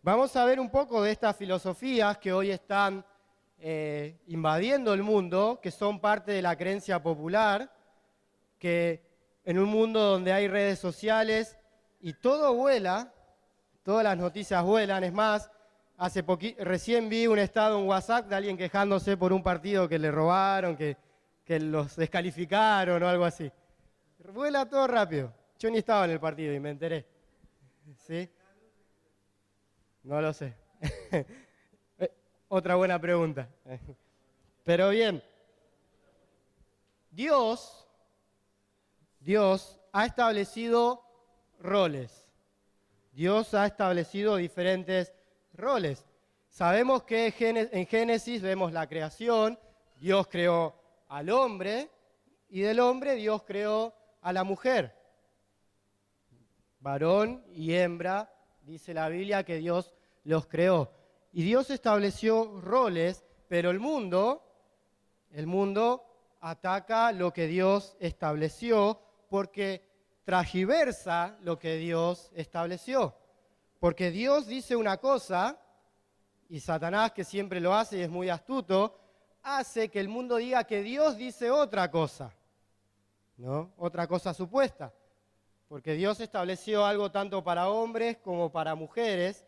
Vamos a ver un poco de estas filosofías que hoy están invadiendo el mundo, que son parte de la creencia popular, que en un mundo donde hay redes sociales y todo vuela, todas las noticias vuelan. Es más, recién vi un estado en WhatsApp de alguien quejándose por un partido que le robaron, que los descalificaron o algo así. Vuela todo rápido. Yo ni estaba en el partido y me enteré. ¿Sí? No lo sé. Otra buena pregunta. Pero bien, Dios ha establecido roles. Dios ha establecido diferentes roles. Sabemos que en Génesis vemos la creación. Dios creó al hombre y del hombre Dios creó a la mujer. Varón y hembra, dice la Biblia que Dios los creó. Y Dios estableció roles, pero el mundo ataca lo que Dios estableció porque transgiversa lo que Dios estableció. Porque Dios dice una cosa y Satanás, que siempre lo hace y es muy astuto, hace que el mundo diga que Dios dice otra cosa, ¿no? Otra cosa supuesta. Porque Dios estableció algo tanto para hombres como para mujeres,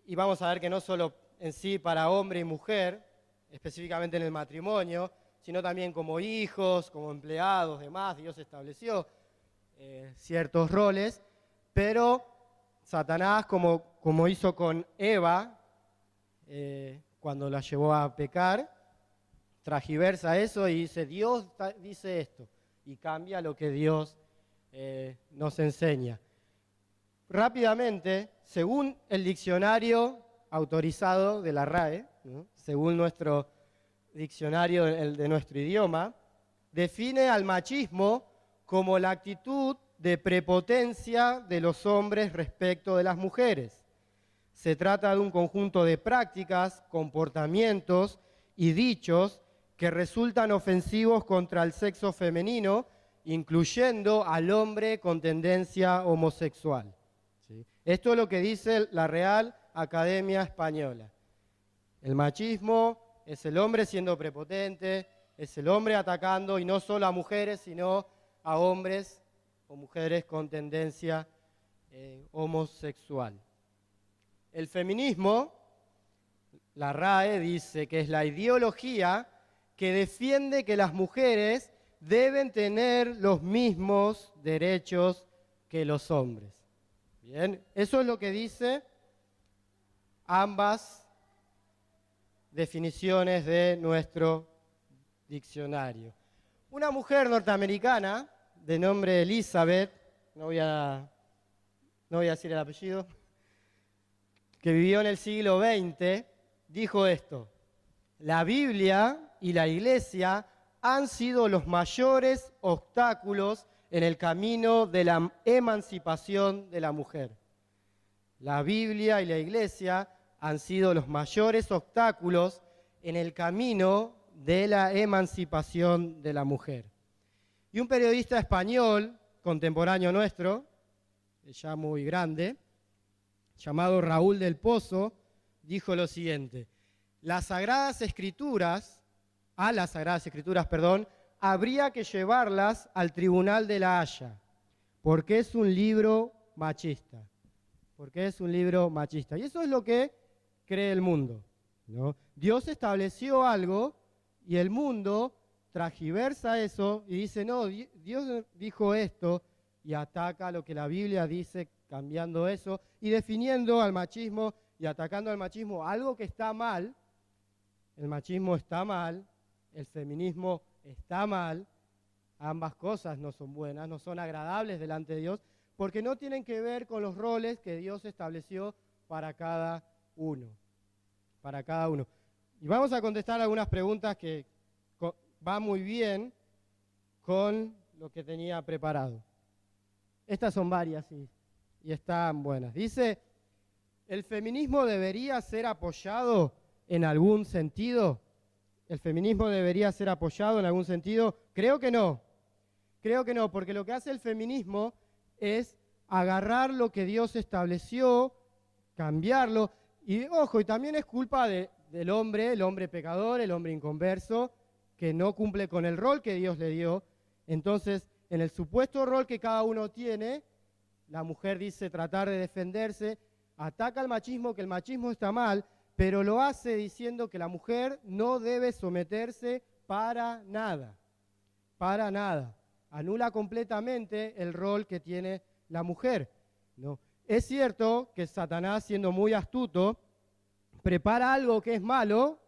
y vamos a ver que no solo en sí para hombre y mujer, específicamente en el matrimonio, sino también como hijos, como empleados, demás. Dios estableció ciertos roles, pero Satanás, como hizo con Eva, cuando la llevó a pecar, transgiversa eso y dice, Dios dice esto, y cambia lo que Dios nos enseña. Rápidamente, según el diccionario autorizado de la RAE, ¿no? Según nuestro diccionario de nuestro idioma, define al machismo como la actitud de prepotencia de los hombres respecto de las mujeres. Se trata de un conjunto de prácticas, comportamientos y dichos que resultan ofensivos contra el sexo femenino, incluyendo al hombre con tendencia homosexual. ¿Sí? Esto es lo que dice la Real Academia Española. El machismo es el hombre siendo prepotente, es el hombre atacando, y no solo a mujeres, sino a hombres o mujeres con tendencia homosexual. El feminismo, la RAE dice que es la ideología que defiende que las mujeres deben tener los mismos derechos que los hombres. Bien, eso es lo que dice ambas definiciones de nuestro diccionario. Una mujer norteamericana de nombre Elizabeth, no voy a decir el apellido, que vivió en el siglo XX, dijo esto: la Biblia y la Iglesia han sido los mayores obstáculos en el camino de la emancipación de la mujer. La Biblia y la Iglesia han sido los mayores obstáculos en el camino de la emancipación de la mujer. Y un periodista español, contemporáneo nuestro, ya muy grande, llamado Raúl del Pozo, dijo lo siguiente: a las Sagradas Escrituras, habría que llevarlas al Tribunal de la Haya, porque es un libro machista. Porque es un libro machista. Y eso es lo que cree el mundo, ¿no? Dios estableció algo y el mundo transgiversa eso y dice, no, Dios dijo esto, y ataca lo que la Biblia dice, cambiando eso y definiendo al machismo y atacando al machismo, algo que está mal. El machismo está mal, el feminismo está mal, ambas cosas no son buenas, no son agradables delante de Dios, porque no tienen que ver con los roles que Dios estableció para cada uno. Para cada uno. Y vamos a contestar algunas preguntas que van muy bien con lo que tenía preparado. Estas son varias y están buenas. Dice, ¿el feminismo debería ser apoyado en algún sentido? ¿El feminismo debería ser apoyado en algún sentido? Creo que no. Creo que no, porque lo que hace el feminismo es agarrar lo que Dios estableció cambiarlo. Y ojo, y también es culpa del hombre, el hombre pecador, el hombre inconverso, que no cumple con el rol que Dios le dio. Entonces, en el supuesto rol que cada uno tiene, la mujer dice tratar de defenderse, ataca al machismo, que el machismo está mal, pero lo hace diciendo que la mujer no debe someterse para nada, para nada. Anula completamente el rol que tiene la mujer, ¿no? Es cierto que Satanás, siendo muy astuto, prepara algo que es malo,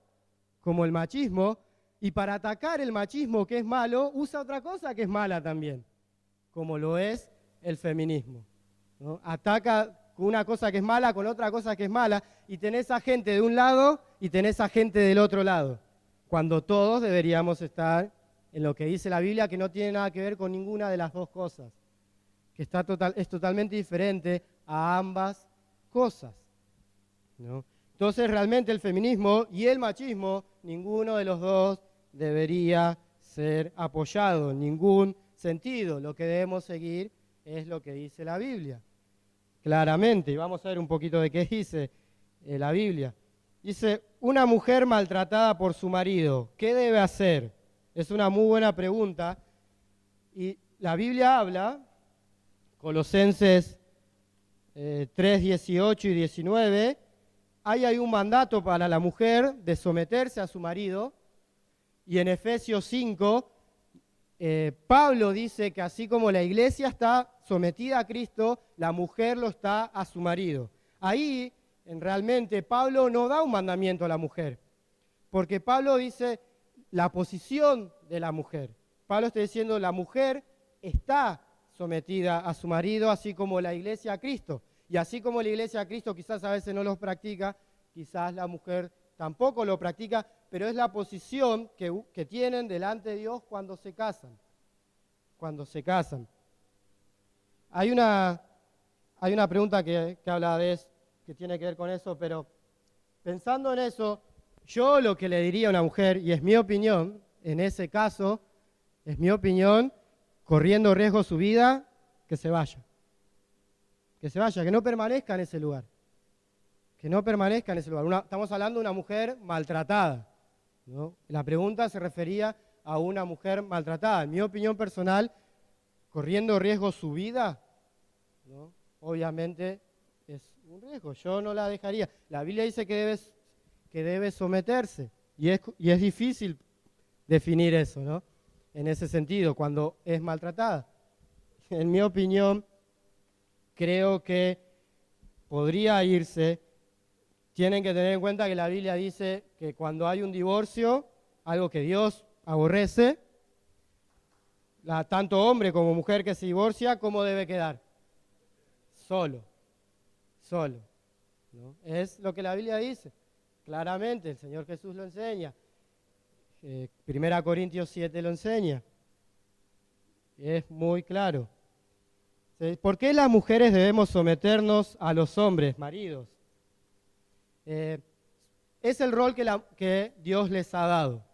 como el machismo, y para atacar el machismo que es malo, usa otra cosa que es mala también, como lo es el feminismo, ¿no? Ataca una cosa que es mala con otra cosa que es mala, y tenés a gente de un lado y tenés a gente del otro lado, cuando todos deberíamos estar en lo que dice la Biblia, que no tiene nada que ver con ninguna de las dos cosas, que es totalmente diferente a ambas cosas, ¿no? Entonces realmente el feminismo y el machismo, ninguno de los dos debería ser apoyado en ningún sentido. Lo que debemos seguir es lo que dice la Biblia, claramente. Y vamos a ver un poquito de qué dice la Biblia. Dice, una mujer maltratada por su marido, ¿qué debe hacer? Es una muy buena pregunta. Y la Biblia habla, Colosenses 3, 18 y 19, ahí hay un mandato para la mujer de someterse a su marido. Y en Efesios 5, Pablo dice que así como la iglesia está sometida a Cristo, la mujer lo está a su marido. Ahí, realmente, Pablo no da un mandamiento a la mujer, porque Pablo dice la posición de la mujer. Pablo está diciendo la mujer está sometida a su marido, así como la iglesia a Cristo. Y así como la iglesia a Cristo quizás a veces no los practica, quizás la mujer tampoco lo practica, pero es la posición que tienen delante de Dios cuando se casan. Cuando se casan. Hay una pregunta que habla de eso, que tiene que ver con eso, pero pensando en eso, yo lo que le diría a una mujer, y es mi opinión, en ese caso, es mi opinión, corriendo riesgo su vida, que se vaya. Que se vaya, que no permanezca en ese lugar. Que no permanezca en ese lugar. Estamos hablando de una mujer maltratada, ¿no? La pregunta se refería a una mujer maltratada. En mi opinión personal, corriendo riesgo su vida, ¿no? Obviamente es un riesgo. Yo no la dejaría. La Biblia dice que debe someterse. Y es difícil definir eso, ¿no? En ese sentido, cuando es maltratada. En mi opinión, creo que podría irse. Tienen que tener en cuenta que la Biblia dice que cuando hay un divorcio, algo que Dios aborrece, tanto hombre como mujer que se divorcia, ¿cómo debe quedar? Solo, ¿no? Es lo que la Biblia dice, claramente, el Señor Jesús lo enseña, 1 Corintios 7 lo enseña, es muy claro. ¿Por qué las mujeres debemos someternos a los hombres, maridos? Es el rol que Dios les ha dado,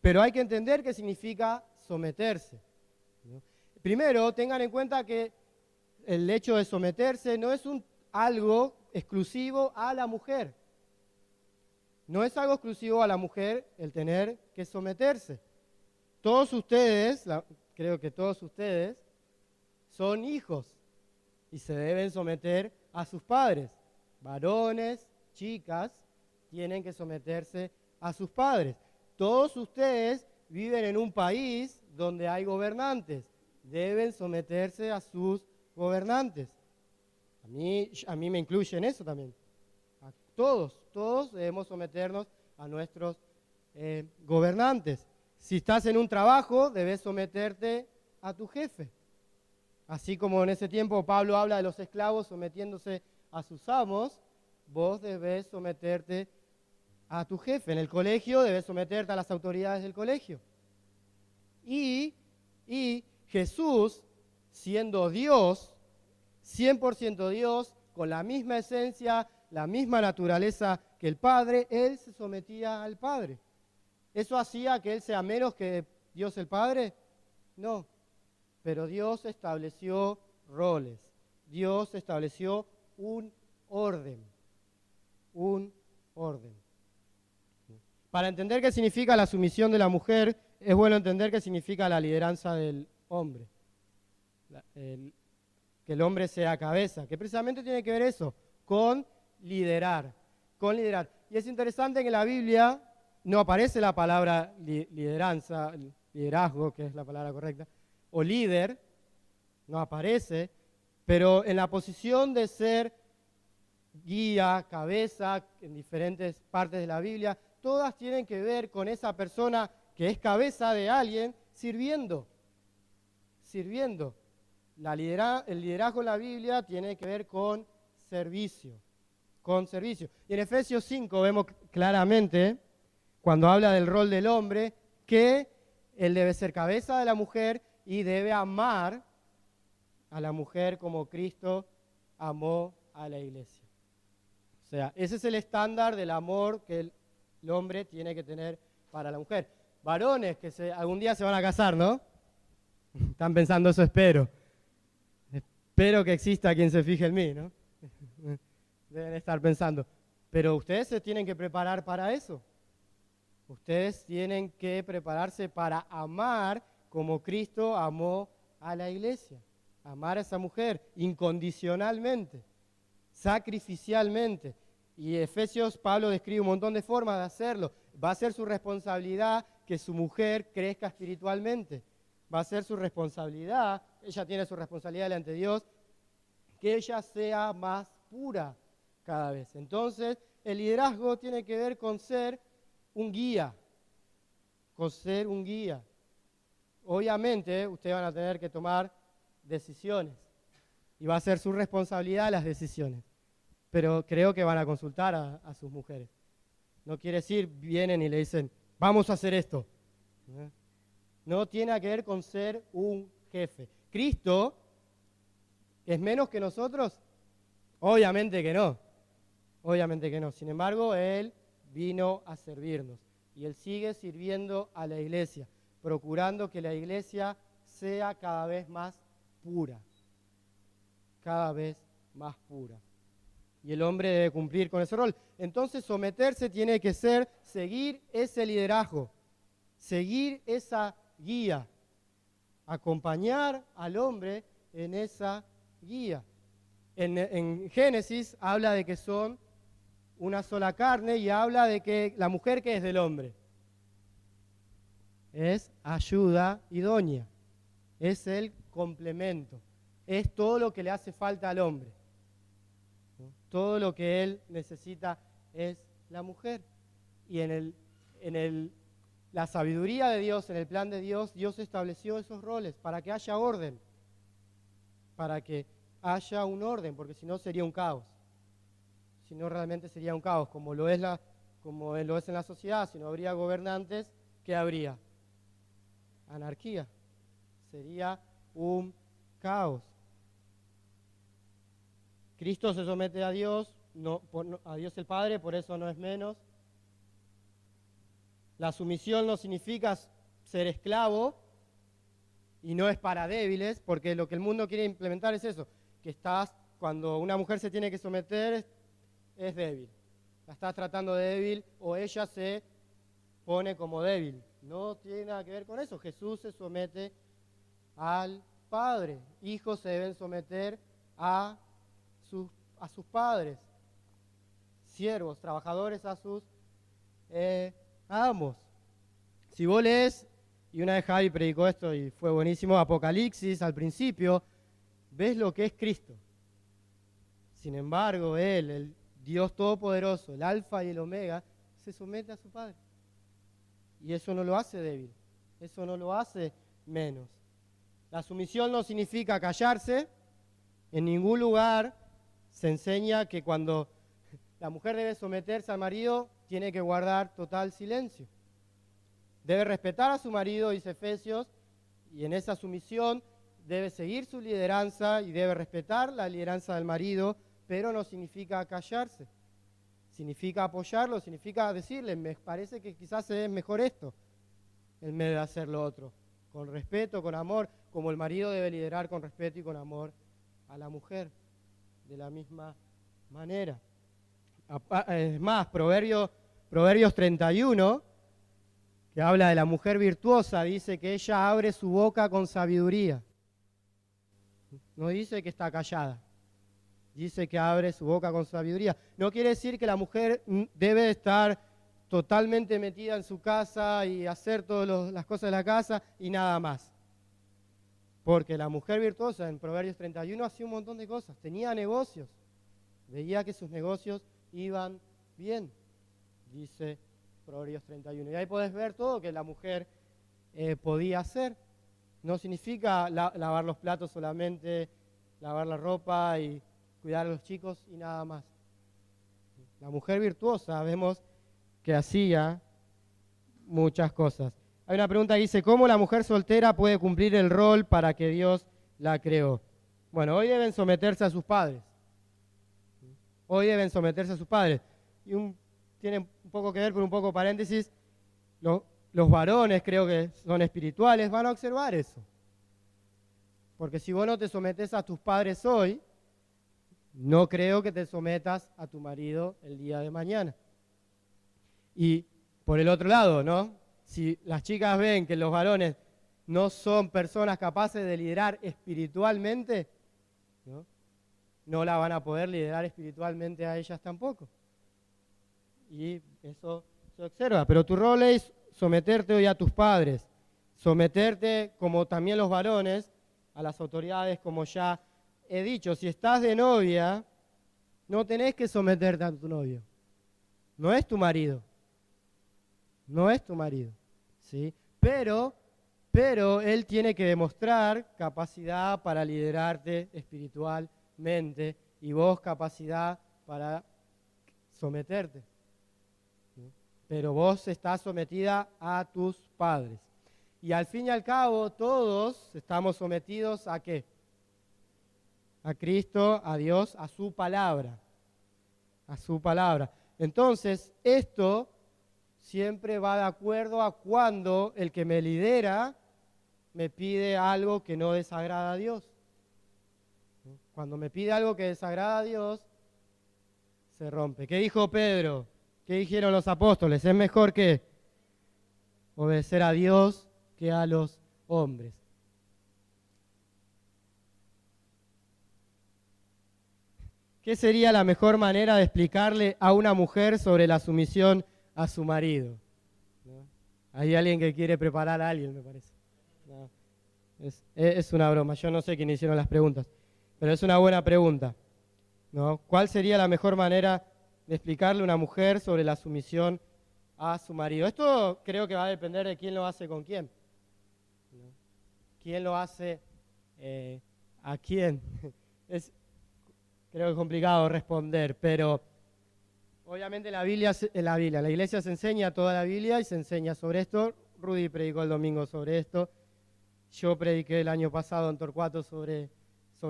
pero hay que entender qué significa someterse, ¿no? Primero, tengan en cuenta que el hecho de someterse no es algo exclusivo a la mujer. No es algo exclusivo a la mujer el tener que someterse. Todos ustedes, creo que todos ustedes, son hijos y se deben someter a sus padres. Varones, chicas, tienen que someterse a sus padres. Todos ustedes viven en un país donde hay gobernantes. Deben someterse a sus gobernantes. A mí me incluye en eso también. A todos debemos someternos a nuestros gobernantes. Si estás en un trabajo, debes someterte a tu jefe. Así como en ese tiempo Pablo habla de los esclavos sometiéndose a sus amos, vos debes someterte a tu jefe. En el colegio debes someterte a las autoridades del colegio. Y Jesús, siendo Dios, 100% Dios, con la misma esencia, la misma naturaleza que el Padre, Él se sometía al Padre. ¿Eso hacía que Él sea menos que Dios el Padre? No, pero Dios estableció roles, Dios estableció un orden. un orden. Para entender qué significa la sumisión de la mujer, es bueno entender qué significa la lideranza del hombre. Que el hombre sea cabeza, que precisamente tiene que ver eso, con liderar, con liderar. Y es interesante que en la Biblia no aparece la palabra lideranza, liderazgo, que es la palabra correcta, o líder, no aparece, pero en la posición de ser guía, cabeza, en diferentes partes de la Biblia, todas tienen que ver con esa persona que es cabeza de alguien sirviendo. El liderazgo en la Biblia tiene que ver con servicio. Y en Efesios 5 vemos claramente, cuando habla del rol del hombre, que él debe ser cabeza de la mujer y debe amar a la mujer como Cristo amó a la iglesia. O sea, ese es el estándar del amor que el hombre tiene que tener para la mujer. Varones que algún día se van a casar, ¿no? Están pensando eso, espero. Espero que exista quien se fije en mí, ¿no? Deben estar pensando. Pero ustedes se tienen que preparar para eso. Ustedes tienen que prepararse para amar como Cristo amó a la iglesia. Amar a esa mujer incondicionalmente, sacrificialmente. Y Efesios, Pablo describe un montón de formas de hacerlo. Va a ser su responsabilidad que su mujer crezca espiritualmente. Va a ser su responsabilidad, ella tiene su responsabilidad delante de Dios, que ella sea más pura cada vez. Entonces, el liderazgo tiene que ver con ser un guía, Obviamente, ustedes van a tener que tomar decisiones y va a ser su responsabilidad las decisiones, pero creo que van a consultar a sus mujeres. No quiere decir, vienen y le dicen, vamos a hacer esto. No tiene que ver con ser un jefe. ¿Cristo es menos que nosotros? Obviamente que no. Sin embargo, Él vino a servirnos y Él sigue sirviendo a la iglesia, procurando que la iglesia sea cada vez más pura. Y el hombre debe cumplir con ese rol. Entonces, someterse tiene que ser seguir ese liderazgo, seguir esa guía, acompañar al hombre en esa guía. En Génesis habla de que son una sola carne y habla de que la mujer que es del hombre es ayuda idónea, es el complemento, es todo lo que le hace falta al hombre. Todo lo que él necesita es la mujer. Y la sabiduría de Dios, en el plan de Dios, Dios estableció esos roles para que haya orden, para que haya un orden, porque si no sería un caos. Si no, realmente sería un caos, como lo es en la sociedad. Si no habría gobernantes, ¿qué habría? Anarquía. Sería un caos. Cristo se somete a Dios, a Dios el Padre, por eso no es menos. La sumisión no significa ser esclavo y no es para débiles, porque lo que el mundo quiere implementar es eso, que cuando una mujer se tiene que someter, es débil. La estás tratando de débil o ella se pone como débil. No tiene nada que ver con eso. Jesús se somete al Padre. Hijos se deben someter a sus padres. Siervos, trabajadores a sus amos. Si vos lees, y una vez Javi predicó esto y fue buenísimo, Apocalipsis al principio, ves lo que es Cristo. Sin embargo, Él, el Dios Todopoderoso, el Alfa y el Omega, se somete a su Padre. Y eso no lo hace débil, eso no lo hace menos. La sumisión no significa callarse. En ningún lugar se enseña que cuando la mujer debe someterse al marido, tiene que guardar total silencio. Debe respetar a su marido, dice Efesios, y en esa sumisión debe seguir su lideranza y debe respetar la lideranza del marido, pero no significa callarse. Significa apoyarlo, significa decirle, me parece que quizás es mejor esto, en vez de hacer lo otro. Con respeto, con amor, como el marido debe liderar con respeto y con amor a la mujer, de la misma manera. Es más, Proverbios 31, que habla de la mujer virtuosa, dice que ella abre su boca con sabiduría. No dice que está callada, dice que abre su boca con sabiduría. No quiere decir que la mujer debe estar totalmente metida en su casa y hacer todas las cosas de la casa y nada más. Porque la mujer virtuosa en Proverbios 31 hacía un montón de cosas, tenía negocios, veía que sus negocios iban bien, dice Proverbios 31. Y ahí podés ver todo que la mujer podía hacer. No significa lavar los platos solamente, lavar la ropa y cuidar a los chicos y nada más. La mujer virtuosa vemos que hacía muchas cosas. Hay una pregunta que dice, ¿cómo la mujer soltera puede cumplir el rol para que Dios la creó? Bueno, hoy deben someterse a sus padres. Hoy deben someterse a sus padres. Y tiene un poco que ver, por un poco paréntesis, los varones, creo que son espirituales, van a observar eso. Porque si vos no te sometes a tus padres hoy, no creo que te sometas a tu marido el día de mañana. Y por el otro lado, ¿no? Si las chicas ven que los varones no son personas capaces de liderar espiritualmente, no la van a poder liderar espiritualmente a ellas tampoco. Y eso se observa. Pero tu rol es someterte hoy a tus padres, someterte, como también los varones, a las autoridades, como ya he dicho. Si estás de novia, no tenés que someterte a tu novio. No es tu marido. No es tu marido, ¿sí? Pero él tiene que demostrar capacidad para liderarte espiritualmente y vos capacidad para someterte. ¿Sí? Pero vos estás sometida a tus padres. Y al fin y al cabo, todos estamos sometidos ¿a qué? A Cristo, a Dios, a su palabra. A su palabra. Entonces, esto siempre va de acuerdo a cuando el que me lidera me pide algo que no desagrada a Dios. Cuando me pide algo que desagrada a Dios, se rompe. ¿Qué dijo Pedro? ¿Qué dijeron los apóstoles? Es mejor que obedecer a Dios que a los hombres. ¿Qué sería la mejor manera de explicarle a una mujer sobre la sumisión a su marido? ¿No? Hay alguien que quiere preparar a alguien, me parece. No. Es una broma, yo no sé quién hicieron las preguntas, pero es una buena pregunta, ¿no? ¿Cuál sería la mejor manera de explicarle a una mujer sobre la sumisión a su marido? Esto creo que va a depender de quién lo hace con quién, ¿no? ¿Quién lo hace a quién? Creo que es complicado responder, pero obviamente la iglesia se enseña toda la Biblia y se enseña sobre esto. Rudy predicó el domingo sobre esto. Yo prediqué el año pasado en Torcuato sobre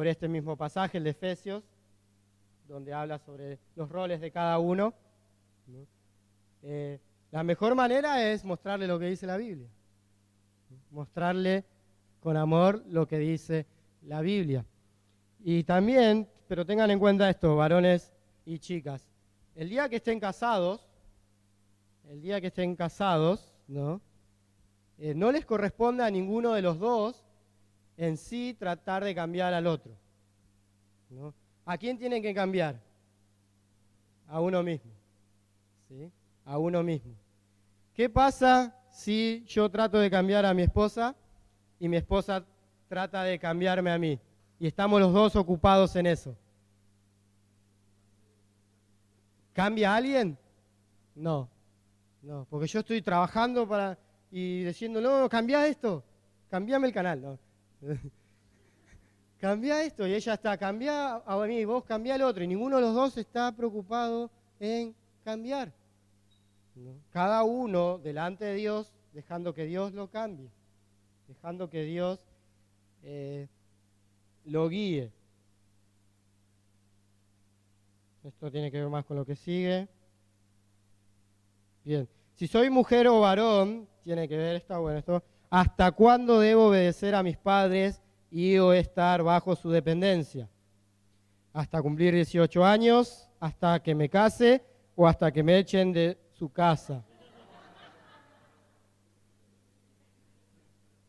este mismo pasaje, el de Efesios, donde habla sobre los roles de cada uno. ¿No? La mejor manera es mostrarle lo que dice la Biblia. Mostrarle con amor lo que dice la Biblia. Y también, pero tengan en cuenta esto, varones y chicas, el día que estén casados, ¿no? No les corresponde a ninguno de los dos en sí tratar de cambiar al otro, ¿no? ¿A quién tienen que cambiar? A uno mismo, ¿sí? A uno mismo. ¿Qué pasa si yo trato de cambiar a mi esposa y mi esposa trata de cambiarme a mí? Y estamos los dos ocupados en eso. ¿Cambia alguien? No, porque yo estoy trabajando y diciendo, no, cambia esto, cambiame el canal, no. Cambia esto, y ella está, cambia a mí, vos cambia al otro, y ninguno de los dos está preocupado en cambiar. ¿No? Cada uno delante de Dios, dejando que Dios lo cambie, dejando que Dios lo guíe. Esto tiene que ver más con lo que sigue. Bien. Si soy mujer o varón, tiene que ver, está bueno esto. ¿Hasta cuándo debo obedecer a mis padres y o estar bajo su dependencia? Hasta cumplir 18 años, hasta que me case o hasta que me echen de su casa.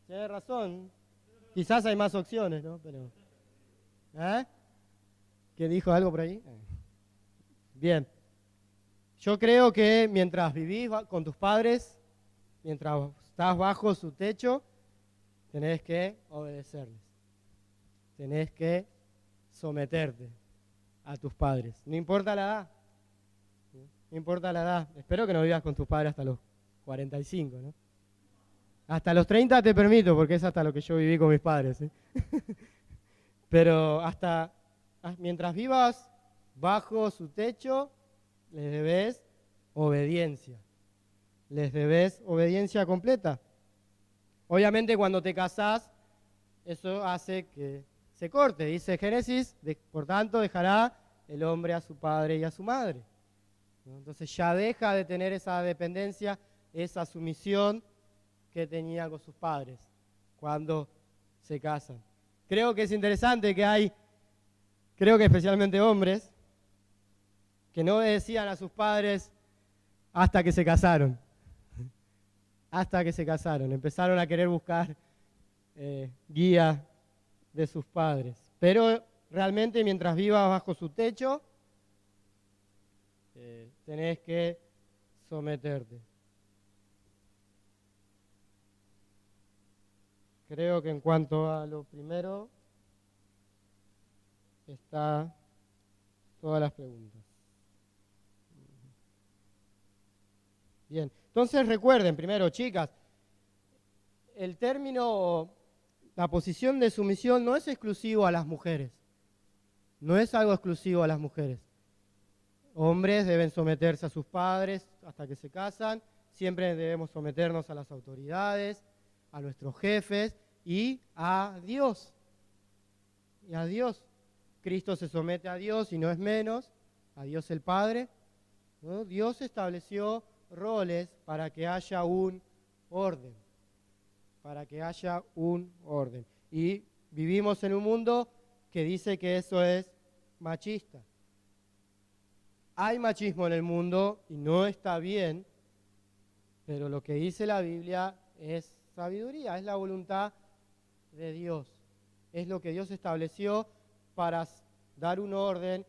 Tienes razón. Quizás hay más opciones, ¿no? Pero, ¿eh? ¿Quién dijo algo por ahí? Bien. Yo creo que mientras vivís con tus padres, mientras estás bajo su techo, tenés que obedecerles. Tenés que someterte a tus padres. No importa la edad. No importa la edad. Espero que no vivas con tus padres hasta los 45, ¿no? Hasta los 30 te permito, porque es hasta lo que yo viví con mis padres, ¿sí? Pero mientras vivas bajo su techo, les debes obediencia. Les debes obediencia completa. Obviamente cuando te casás, eso hace que se corte. Dice Génesis, por tanto dejará el hombre a su padre y a su madre, ¿no? Entonces ya deja de tener esa dependencia, esa sumisión que tenía con sus padres cuando se casan. Creo que es interesante que creo que especialmente hombres, que no obedecían a sus padres hasta que se casaron. Hasta que se casaron. Empezaron a querer buscar guía de sus padres. Pero realmente mientras vivas bajo su techo, tenés que someterte. Creo que en cuanto a lo primero, está todas las preguntas. Bien, entonces recuerden, primero, chicas, el término, la posición de sumisión no es exclusivo a las mujeres. No es algo exclusivo a las mujeres. Hombres deben someterse a sus padres hasta que se casan, siempre debemos someternos a las autoridades, a nuestros jefes y a Dios. Y a Dios. Cristo se somete a Dios y no es menos, a Dios el Padre, ¿no? Dios estableció roles para que haya un orden. Para que haya un orden. Y vivimos en un mundo que dice que eso es machista. Hay machismo en el mundo y no está bien, pero lo que dice la Biblia es sabiduría, es la voluntad de Dios. Es lo que Dios estableció para dar un orden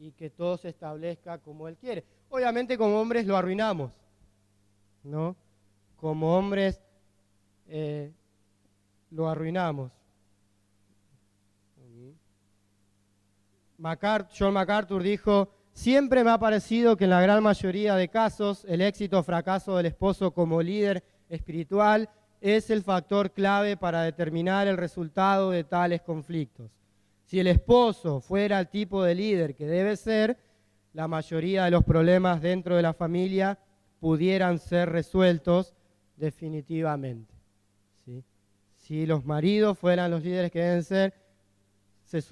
y que todo se establezca como Él quiere. Obviamente como hombres lo arruinamos, ¿no? Como hombres lo arruinamos. John MacArthur dijo: siempre me ha parecido que en la gran mayoría de casos el éxito o fracaso del esposo como líder espiritual es el factor clave para determinar el resultado de tales conflictos. Si el esposo fuera el tipo de líder que debe ser, la mayoría de los problemas dentro de la familia pudieran ser resueltos definitivamente, ¿sí? Si los maridos fueran los líderes que deben ser, se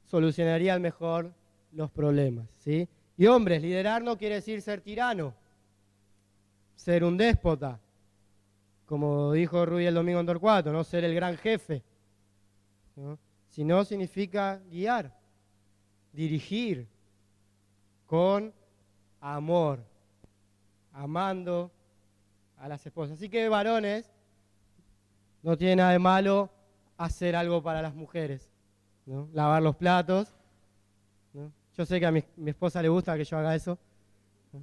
solucionarían mejor los problemas, ¿sí? Y hombres, liderar no quiere decir ser tirano, ser un déspota, como dijo Rubí el domingo en Torcuato, no ser el gran jefe, ¿no? Sino significa guiar, dirigir con amor, amando a las esposas. Así que, varones, no tiene nada de malo hacer algo para las mujeres, ¿no? Lavar los platos, ¿no? Yo sé que a mi esposa le gusta que yo haga eso, ¿no?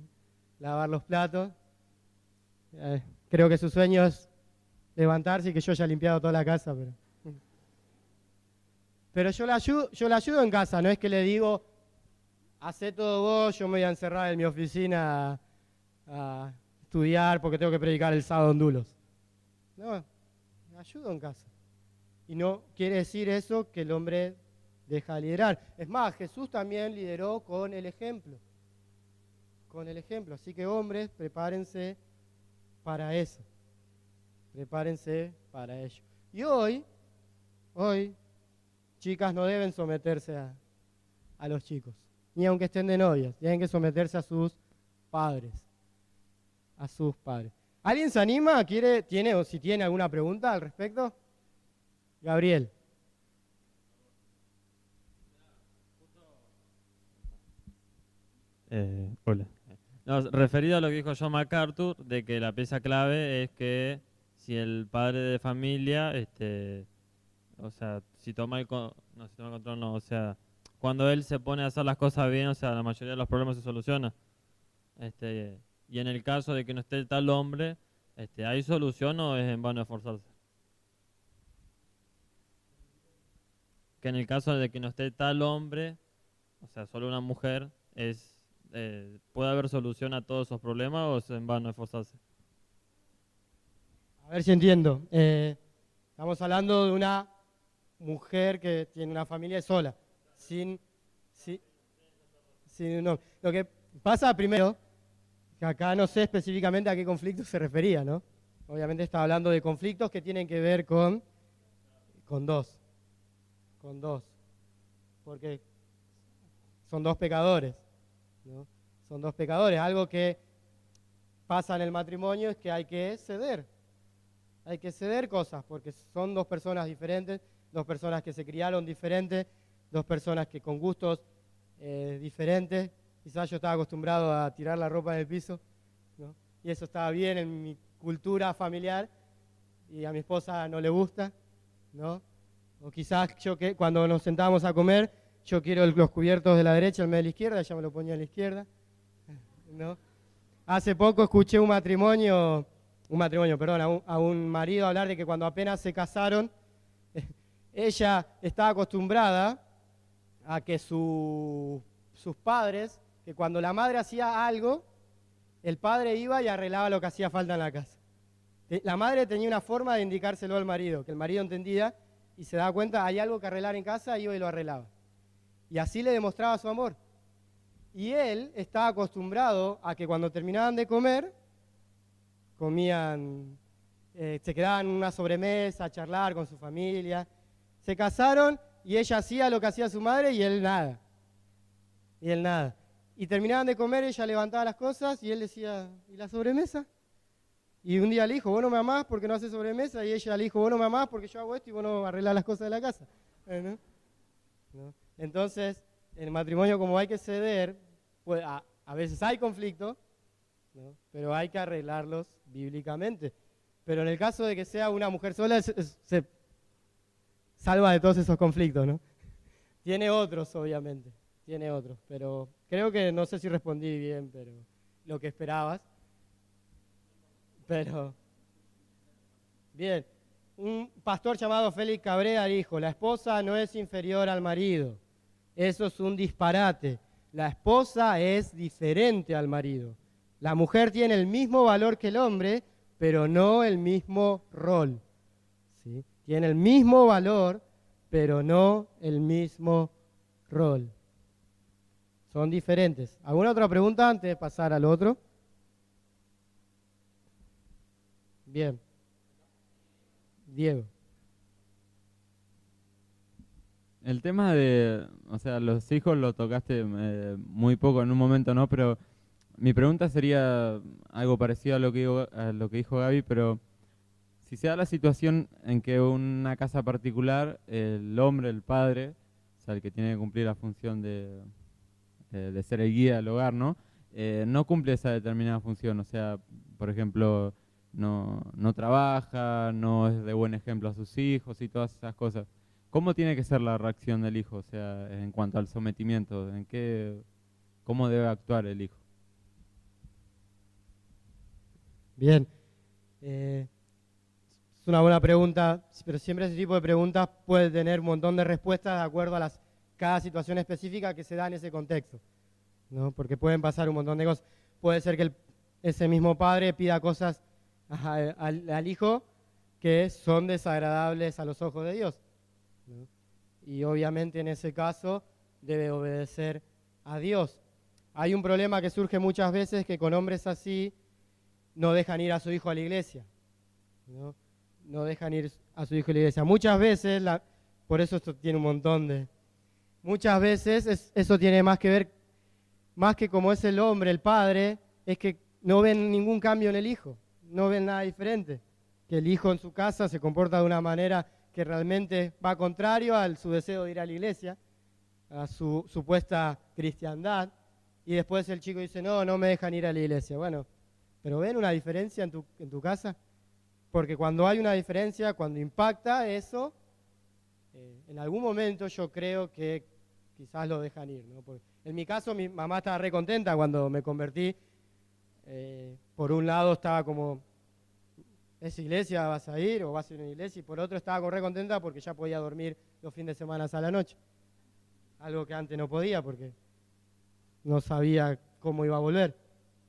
Lavar los platos. Creo que su sueño es levantarse y que yo haya limpiado toda la casa, pero yo la ayudo en casa, no es que le digo, hacé todo vos, yo me voy a encerrar en mi oficina a estudiar porque tengo que predicar el sábado en Dulos. No, la ayudo en casa. Y no quiere decir eso que el hombre deja de liderar. Es más, Jesús también lideró con el ejemplo. Con el ejemplo. Así que hombres, prepárense para eso. Prepárense para ello. Y hoy, chicas no deben someterse a los chicos, ni aunque estén de novias, tienen que someterse a sus padres. A sus padres. ¿Alguien se anima? Si tiene alguna pregunta al respecto? Gabriel. Hola. No, referido a lo que dijo John MacArthur, de que la pieza clave es que si el padre de familia, o sea, si toma no, si toma el control, no, o sea, cuando él se pone a hacer las cosas bien, o sea, la mayoría de los problemas se solucionan. Y en el caso de que no esté tal hombre, ¿hay solución o es en vano esforzarse? Que en el caso de que no esté tal hombre, o sea, solo una mujer, ¿puede haber solución a todos esos problemas o es en vano esforzarse? A ver si entiendo. Estamos hablando de una mujer que tiene una familia sola, sin, si- sin un hombre. Lo que pasa primero, que acá no sé específicamente a qué conflicto se refería, ¿no? Obviamente está hablando de conflictos que tienen que ver con dos, con dos, porque son dos pecadores, ¿no? Son dos pecadores. Algo que pasa en el matrimonio es que hay que ceder cosas, porque son dos personas diferentes, dos personas que se criaron diferentes, dos personas que con gustos diferentes. Quizás yo estaba acostumbrado a tirar la ropa en el piso, ¿no? Y eso estaba bien en mi cultura familiar, y a mi esposa no le gusta, ¿no? O quizás yo que cuando nos sentábamos a comer, yo quiero los cubiertos de la derecha, el medio de la izquierda, ella me lo ponía a la izquierda, ¿no? Hace poco escuché perdón, a un marido hablar de que cuando apenas se casaron, ella estaba acostumbrada a que sus padres, que cuando la madre hacía algo, el padre iba y arreglaba lo que hacía falta en la casa. La madre tenía una forma de indicárselo al marido, que el marido entendía y se daba cuenta, hay algo que arreglar en casa, iba y lo arreglaba. Y así le demostraba su amor. Y él estaba acostumbrado a que cuando terminaban de comer, comían, se quedaban en una sobremesa a charlar con su familia. Se casaron y ella hacía lo que hacía su madre y él nada. Y él nada. Y terminaban de comer, ella levantaba las cosas y él decía, ¿y la sobremesa? Y un día le dijo, vos no me amás porque no haces sobremesa, y ella le dijo, vos no me amás porque yo hago esto y vos no arreglás las cosas de la casa. ¿No? ¿No? Entonces, en el matrimonio, como hay que ceder, pues, a veces hay conflicto, ¿no? Pero hay que arreglarlos bíblicamente. Pero en el caso de que sea una mujer sola, se salva de todos esos conflictos, ¿no? Tiene otros, obviamente, tiene otros, pero creo que no sé si respondí bien, pero lo que esperabas. Pero, bien, un pastor llamado Félix Cabrera dijo, la esposa no es inferior al marido. Eso es un disparate. La esposa es diferente al marido. La mujer tiene el mismo valor que el hombre, pero no el mismo rol. ¿Sí? Tiene el mismo valor, pero no el mismo rol. Son diferentes. ¿Alguna otra pregunta antes de pasar al otro? Bien. Diego. El tema de, o sea, los hijos lo tocaste muy poco en un momento, ¿no? Pero mi pregunta sería algo parecido a lo que dijo Gaby, pero si se da la situación en que una casa particular, el hombre, el padre, o sea, el que tiene que cumplir la función de ser el guía del hogar, ¿no? No cumple esa determinada función, o sea, por ejemplo, no trabaja, no es de buen ejemplo a sus hijos y todas esas cosas. ¿Cómo tiene que ser la reacción del hijo, o sea, en cuanto al sometimiento? ¿Cómo debe actuar el hijo? Bien. Es una buena pregunta, pero siempre ese tipo de preguntas puede tener un montón de respuestas de acuerdo a cada situación específica que se da en ese contexto, ¿no? Porque pueden pasar un montón de cosas. Puede ser que ese mismo padre pida cosas al hijo que son desagradables a los ojos de Dios, ¿no? Y obviamente en ese caso debe obedecer a Dios. Hay un problema que surge muchas veces que con hombres así no dejan ir a su hijo a la iglesia, ¿no? No dejan ir a su hijo a la iglesia. Muchas veces, por eso esto tiene un montón de... Muchas veces eso tiene más que ver, más que como es el hombre, el padre, es que no ven ningún cambio en el hijo, no ven nada diferente. Que el hijo en su casa se comporta de una manera que realmente va contrario a su deseo de ir a la iglesia, a su supuesta cristiandad, y después el chico dice, no, no me dejan ir a la iglesia. Bueno, pero ¿ven una diferencia en tu casa? Porque cuando hay una diferencia, cuando impacta eso, en algún momento yo creo que quizás lo dejan ir, ¿no? Porque en mi caso, mi mamá estaba re contenta cuando me convertí. Por un lado estaba como, ¿esa iglesia vas a ir o vas a ir a una iglesia? Y por otro estaba re contenta porque ya podía dormir los fines de semana a la noche. Algo que antes no podía porque no sabía cómo iba a volver,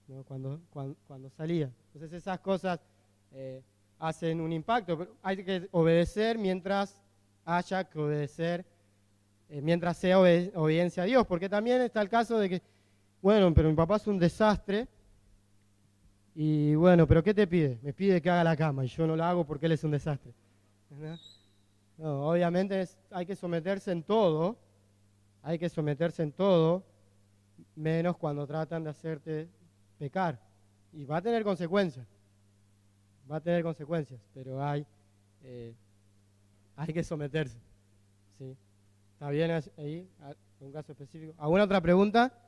¿no? cuando salía. Entonces esas cosas hacen un impacto. Pero hay que obedecer mientras haya que obedecer, mientras sea obediencia a Dios. Porque también está el caso de que, bueno, pero mi papá es un desastre. Y bueno, pero ¿qué te pide? Me pide que haga la cama y yo no la hago porque él es un desastre. ¿No? No, obviamente hay que someterse en todo, menos cuando tratan de hacerte pecar. Y va a tener consecuencias, pero hay que someterse. ¿Sí? ¿Está bien ahí? ¿Un caso específico? ¿Alguna otra pregunta?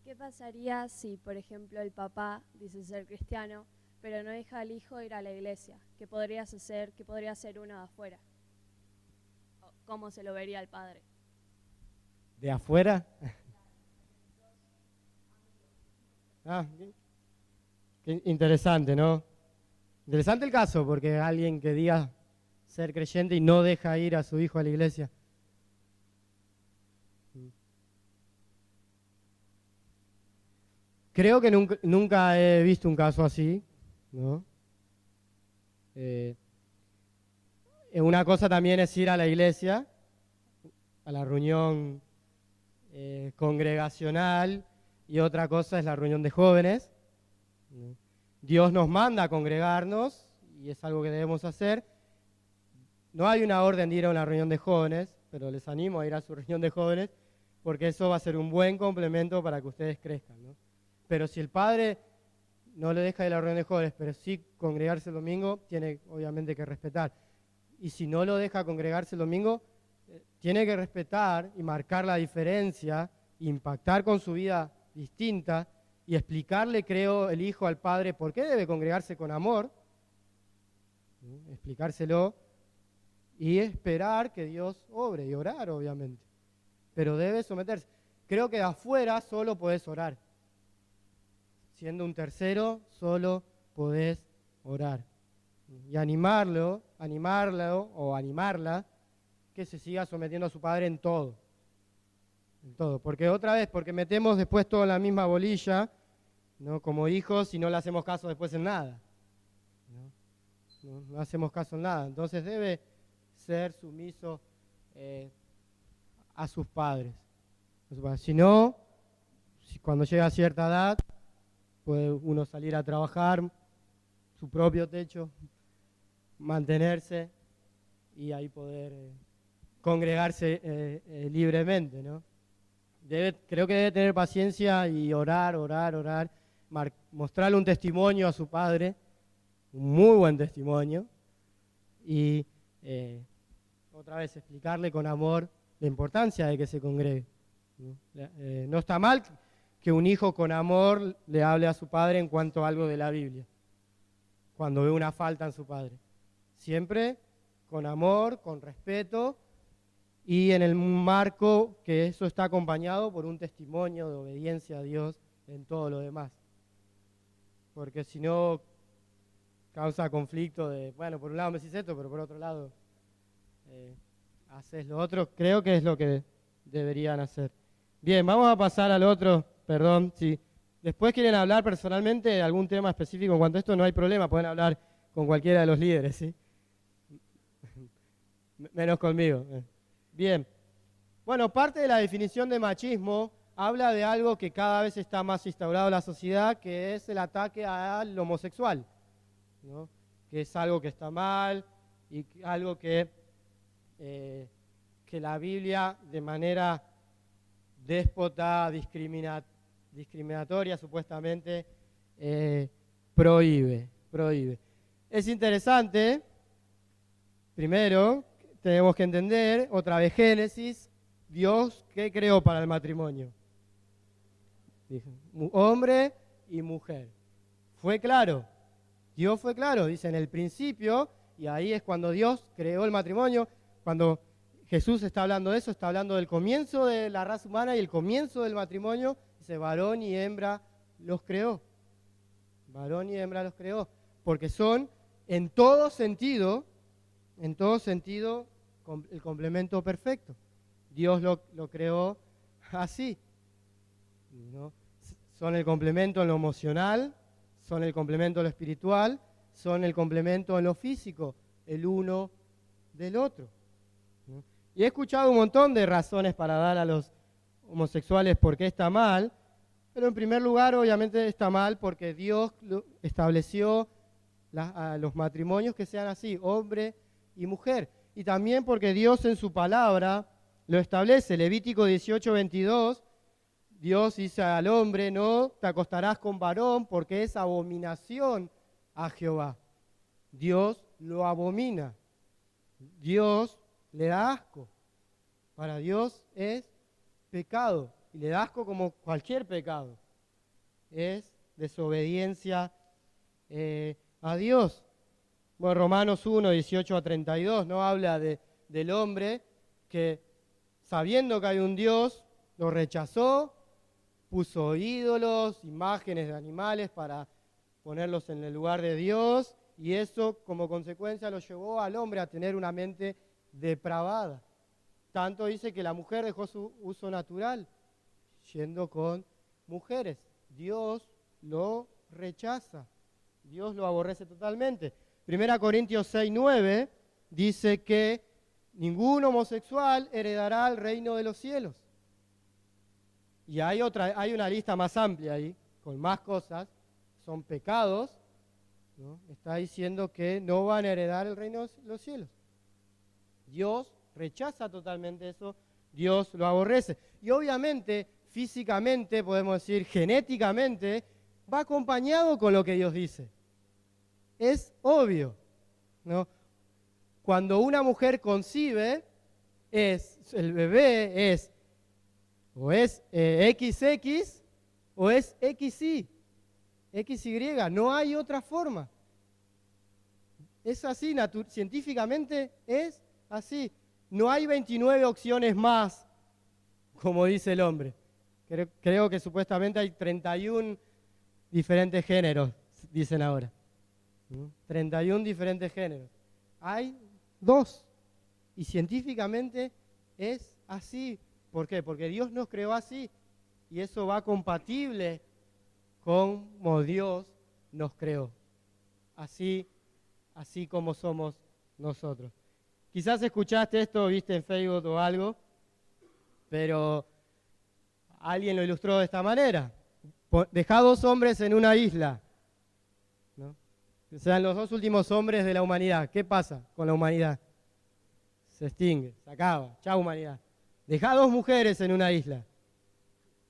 ¿Qué pasaría si, por ejemplo, el papá dice ser cristiano, pero no deja al hijo ir a la iglesia? ¿Qué podrías hacer? ¿Qué podría hacer uno de afuera? ¿Cómo se lo vería el padre? ¿De afuera? Qué interesante, ¿no? Interesante el caso, porque alguien que diga ser creyente y no deja ir a su hijo a la iglesia. Creo que nunca he visto un caso así, ¿no? Una cosa también es ir a la iglesia, a la reunión congregacional, y otra cosa es la reunión de jóvenes. Dios nos manda a congregarnos, y es algo que debemos hacer. No hay una orden de ir a una reunión de jóvenes, pero les animo a ir a su reunión de jóvenes, porque eso va a ser un buen complemento para que ustedes crezcan, ¿no? Pero si el padre no le deja ir a la reunión de jóvenes, pero sí congregarse el domingo, tiene obviamente que respetar. Y si no lo deja congregarse el domingo, tiene que respetar y marcar la diferencia, impactar con su vida distinta y explicarle, creo, el hijo al padre por qué debe congregarse con amor, ¿sí? Explicárselo y esperar que Dios obre y orar, obviamente. Pero debe someterse. Creo que de afuera solo podés orar. Siendo un tercero, solo podés orar. Y animarla o animarla, que se siga sometiendo a su padre en todo. En todo. Porque otra vez, porque metemos después todo en la misma bolilla, ¿no? Como hijos, y no le hacemos caso después en nada. No hacemos caso en nada. Entonces debe ser sumiso a sus padres. Si no, cuando llega a cierta edad, puede uno salir a trabajar, su propio techo, mantenerse y ahí poder congregarse libremente, ¿no? Creo que debe tener paciencia y orar, mostrarle un testimonio a su padre, un muy buen testimonio, y otra vez explicarle con amor la importancia de que se congregue, ¿no? No está mal que un hijo con amor le hable a su padre en cuanto a algo de la Biblia, cuando ve una falta en su padre. Siempre con amor, con respeto, y en el marco que eso está acompañado por un testimonio de obediencia a Dios en todo lo demás. Porque si no, causa conflicto de, bueno, por un lado me decís esto, pero por otro lado haces lo otro. Creo que es lo que deberían hacer. Bien, vamos a pasar al otro. Perdón, si después quieren hablar personalmente de algún tema específico en cuanto a esto, no hay problema, pueden hablar con cualquiera de los líderes, ¿sí? Menos conmigo. Bien. Bueno, parte de la definición de machismo habla de algo que cada vez está más instaurado en la sociedad, que es el ataque al homosexual, ¿no? Que es algo que está mal y algo que la Biblia de manera déspota, discriminatoria supuestamente, prohíbe. Es interesante, primero, tenemos que entender, otra vez Génesis, Dios, ¿qué creó para el matrimonio? Dijo, hombre y mujer. Fue claro, Dios fue claro, dice en el principio, y ahí es cuando Dios creó el matrimonio. Cuando Jesús está hablando de eso, está hablando del comienzo de la raza humana y el comienzo del matrimonio. Dice, varón y hembra los creó. Varón y hembra los creó. Porque son, en todo sentido, el complemento perfecto. Dios lo creó así, ¿no? Son el complemento en lo emocional, son el complemento en lo espiritual, son el complemento en lo físico, el uno del otro, ¿no? Y he escuchado un montón de razones para dar a los homosexuales por qué está mal, pero en primer lugar obviamente está mal porque Dios estableció a los matrimonios que sean así, hombre y mujer. Y también porque Dios en su palabra lo establece. Levítico 18:22, Dios dice al hombre, no te acostarás con varón porque es abominación a Jehová. Dios lo abomina. Dios le da asco. Para Dios es pecado. Y le da asco como cualquier pecado. Es desobediencia a Dios. Bueno, Romanos 1:18-32, ¿no? Habla del hombre que, sabiendo que hay un Dios, lo rechazó, puso ídolos, imágenes de animales para ponerlos en el lugar de Dios, y eso como consecuencia lo llevó al hombre a tener una mente depravada. Tanto dice que la mujer dejó su uso natural, yendo con mujeres. Dios lo rechaza, Dios lo aborrece totalmente. 1 Corintios 6:9 dice que ningún homosexual heredará el reino de los cielos. Y hay una lista más amplia ahí, con más cosas, son pecados, ¿no? Está diciendo que no van a heredar el reino de los cielos. Dios rechaza totalmente eso, Dios lo aborrece. Y obviamente, físicamente, podemos decir, genéticamente, va acompañado con lo que Dios dice. Es obvio, ¿no? Cuando una mujer concibe, el bebé es o es XX o es XY, no hay otra forma. Es así, científicamente es así. No hay 29 opciones más, como dice el hombre. Creo que supuestamente hay 31 diferentes géneros, dicen ahora. 31 diferentes géneros. Hay 2. Y científicamente es así. ¿Por qué? Porque Dios nos creó así. Y eso va compatible con como Dios nos creó. Así como somos nosotros. Quizás escuchaste esto, viste en Facebook o algo, pero alguien lo ilustró de esta manera. Dejá 2 hombres en una isla, ¿no? Que sean los 2 últimos hombres de la humanidad. ¿Qué pasa con la humanidad? Se extingue, se acaba. Chao, humanidad. Dejá 2 mujeres en una isla.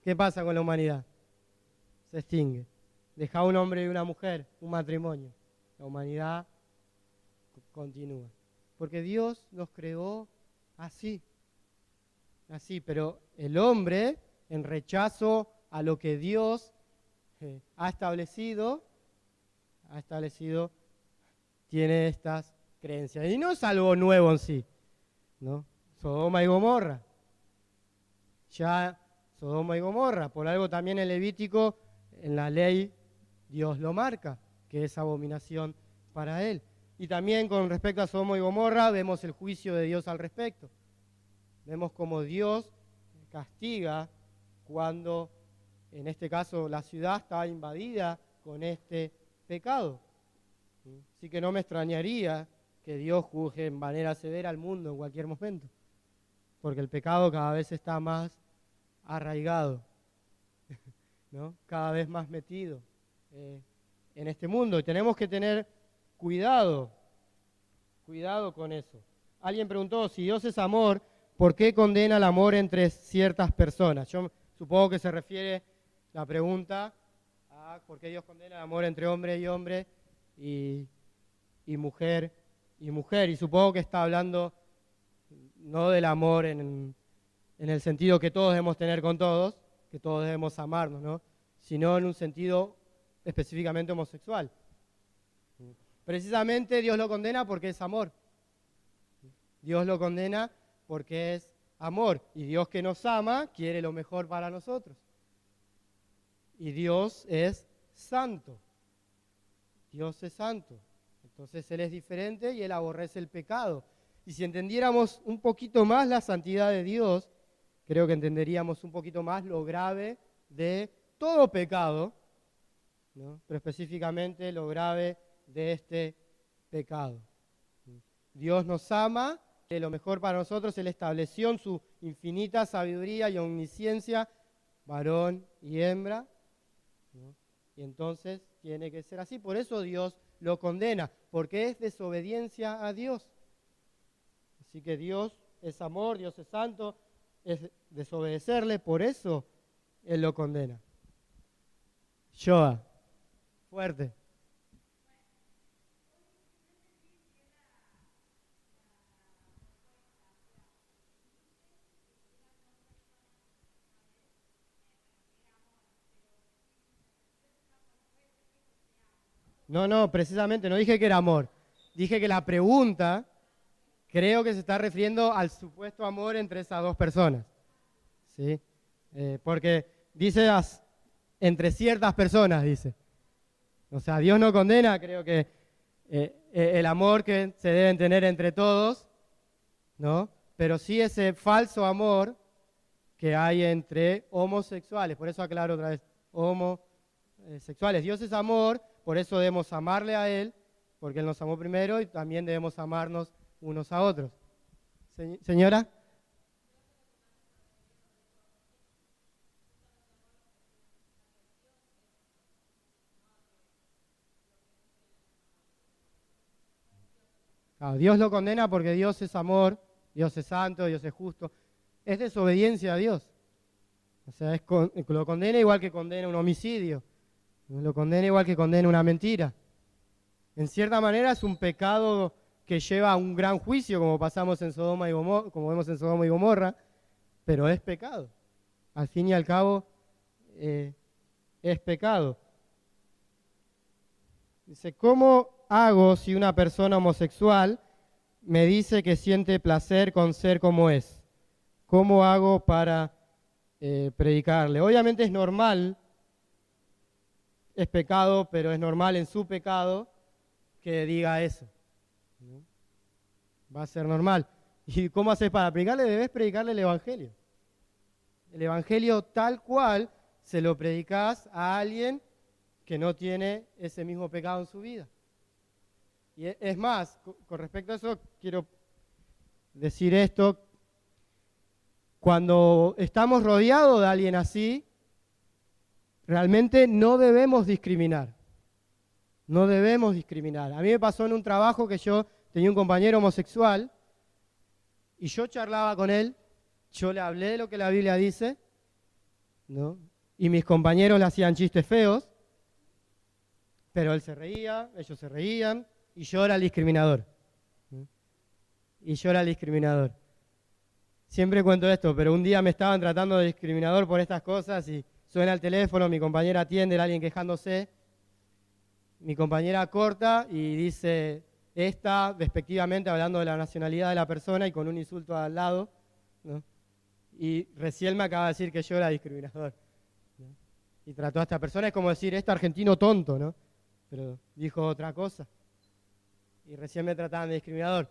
¿Qué pasa con la humanidad? Se extingue. Dejá un hombre y una mujer, un matrimonio. La humanidad continúa. Porque Dios nos creó así. Así, pero el hombre, en rechazo a lo que Dios ha establecido, tiene estas creencias. Y no es algo nuevo en sí, ¿no? Sodoma y Gomorra. Ya Sodoma y Gomorra, por algo también en Levítico, en la ley, Dios lo marca, que es abominación para él. Y también con respecto a Sodoma y Gomorra, vemos el juicio de Dios al respecto. Vemos cómo Dios castiga cuando, en este caso, la ciudad estaba invadida con este pecado. Así que no me extrañaría que Dios juzgue en manera severa al mundo en cualquier momento, porque el pecado cada vez está más arraigado, ¿no? Cada vez más metido en este mundo. Y tenemos que tener cuidado con eso. Alguien preguntó, si Dios es amor, ¿por qué condena el amor entre ciertas personas? Yo supongo que se refiere la pregunta a por qué Dios condena el amor entre hombre y hombre y mujer y mujer. Y supongo que está hablando no del amor en el sentido que todos debemos tener con todos, que todos debemos amarnos, ¿no? Sino en un sentido específicamente homosexual. Precisamente Dios lo condena porque es amor. Dios lo condena porque es amor. Y Dios que nos ama quiere lo mejor para nosotros. Y Dios es santo. Dios es santo. Entonces Él es diferente y Él aborrece el pecado. Y si entendiéramos un poquito más la santidad de Dios, creo que entenderíamos un poquito más lo grave de todo pecado, ¿no? Pero específicamente lo grave de este pecado. Dios nos ama, que lo mejor para nosotros Él estableció en su infinita sabiduría y omnisciencia, varón y hembra, ¿no? Y entonces tiene que ser así. Por eso Dios lo condena, porque es desobediencia a Dios. Así que Dios es amor, Dios es santo, es desobedecerle, por eso Él lo condena. Shoah, fuerte. No, precisamente, no dije que era amor. Dije que la pregunta creo que se está refiriendo al supuesto amor entre esas dos personas. ¿Sí? Porque dice entre ciertas personas, dice. O sea, Dios no condena, creo que el amor que se deben tener entre todos, ¿no? Pero sí ese falso amor que hay entre homosexuales. Por eso aclaro otra vez, homosexuales. Dios es amor, por eso debemos amarle a Él, porque Él nos amó primero y también debemos amarnos unos a otros. Señora. Claro, Dios lo condena porque Dios es amor, Dios es santo, Dios es justo. Es desobediencia a Dios. O sea, lo condena igual que condena un homicidio. Lo condena igual que condena una mentira. En cierta manera es un pecado que lleva a un gran juicio, como pasamos en Sodoma y Gomorra, como vemos en Sodoma y Gomorra, pero es pecado. Al fin y al cabo, es pecado. Dice, ¿cómo hago si una persona homosexual me dice que siente placer con ser como es? ¿Cómo hago para predicarle? Obviamente es normal, es pecado, pero es normal en su pecado que diga eso. ¿No? Va a ser normal. ¿Y cómo haces para predicarle? Debes predicarle el Evangelio. El Evangelio tal cual se lo predicás a alguien que no tiene ese mismo pecado en su vida. Y es más, con respecto a eso, quiero decir esto. Cuando estamos rodeados de alguien así, realmente no debemos discriminar. No debemos discriminar. A mí me pasó en un trabajo que yo tenía un compañero homosexual y yo charlaba con él, yo le hablé de lo que la Biblia dice, ¿no? Y mis compañeros le hacían chistes feos, pero él se reía, ellos se reían, y yo era el discriminador. ¿No? Y yo era el discriminador. Siempre cuento esto, pero un día me estaban tratando de discriminador por estas cosas y suena el teléfono, mi compañera atiende, era alguien quejándose. Mi compañera corta y dice, esta, despectivamente, hablando de la nacionalidad de la persona y con un insulto al lado, ¿no? Y recién me acaba de decir que yo era discriminador, ¿no? Y trató a esta persona, es como decir, este argentino tonto, ¿no? Pero dijo otra cosa. Y recién me trataban de discriminador.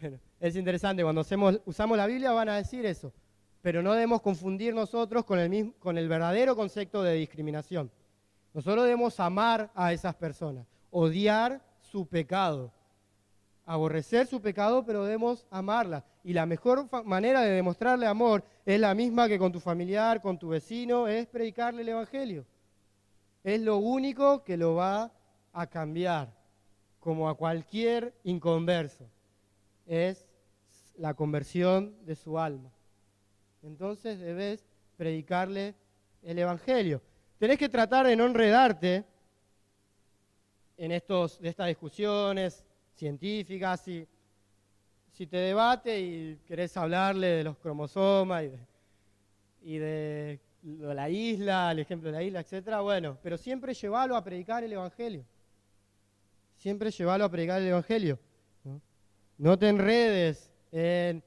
Bueno, es interesante, cuando usamos la Biblia van a decir eso, pero no debemos confundir nosotros con el verdadero concepto de discriminación. Nosotros debemos amar a esas personas, odiar su pecado, aborrecer su pecado, pero debemos amarla. Y la mejor manera de demostrarle amor es la misma que con tu familiar, con tu vecino, es predicarle el Evangelio. Es lo único que lo va a cambiar, como a cualquier inconverso. Es la conversión de su alma. Entonces debes predicarle el Evangelio. Tenés que tratar de no enredarte en estas discusiones científicas, si te debate y querés hablarle de los cromosomas y de la isla, el ejemplo de la isla, etcétera, bueno, pero siempre llévalo a predicar el Evangelio. Siempre llévalo a predicar el Evangelio. No te enredes en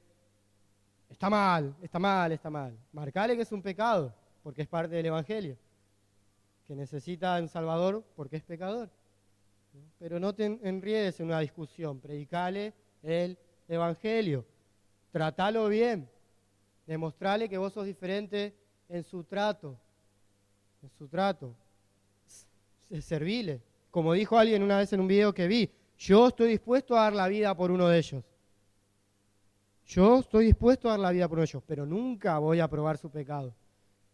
está mal, está mal, está mal. Marcale que es un pecado, porque es parte del Evangelio. Que necesita un Salvador porque es pecador. Pero no te enredes en una discusión, predicale el Evangelio. Tratalo bien. Demostrale que vos sos diferente en su trato. En su trato. Servile. Como dijo alguien una vez en un video que vi, yo estoy dispuesto a dar la vida por uno de ellos. Yo estoy dispuesto a dar la vida por uno de ellos, pero nunca voy a probar su pecado.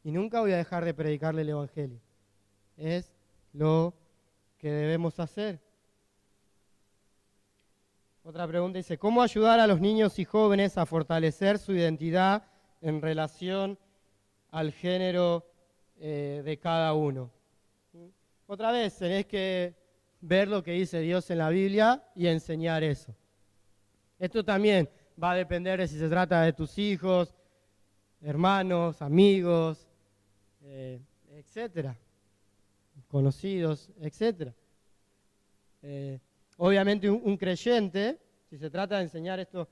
Y nunca voy a dejar de predicarle el Evangelio. Es lo que debemos hacer. Otra pregunta dice, ¿cómo ayudar a los niños y jóvenes a fortalecer su identidad en relación al género de cada uno? Otra vez, tenés que ver lo que dice Dios en la Biblia y enseñar eso. Esto también va a depender de si se trata de tus hijos, hermanos, amigos, etcétera, conocidos, etcétera. Obviamente un creyente, si se trata de enseñar esto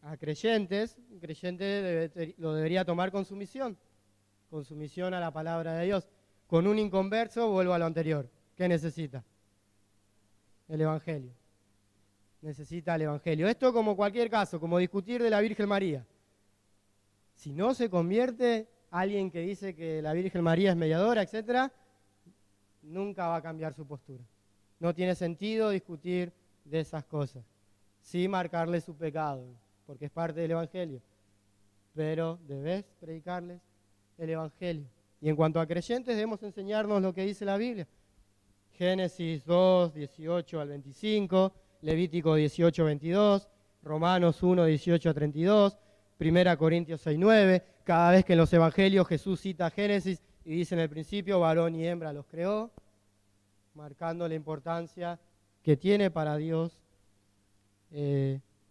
a creyentes, un creyente lo debería tomar con sumisión a la palabra de Dios. Con un inconverso, vuelvo a lo anterior. ¿Qué necesita? El Evangelio. Necesita el Evangelio. Esto como cualquier caso, como discutir de la Virgen María. Si no se convierte alguien que dice que la Virgen María es mediadora, etcétera, nunca va a cambiar su postura. No tiene sentido discutir de esas cosas. Sí marcarle su pecado, porque es parte del Evangelio. Pero debes predicarles el Evangelio. Y en cuanto a creyentes, debemos enseñarnos lo que dice la Biblia. Génesis 2, 18 al 25, Levítico 18, 22, Romanos 1, 18 a 32, 1 Corintios 6, 9. Cada vez que en los evangelios Jesús cita Génesis y dice en el principio, varón y hembra los creó, marcando la importancia que tiene para Dios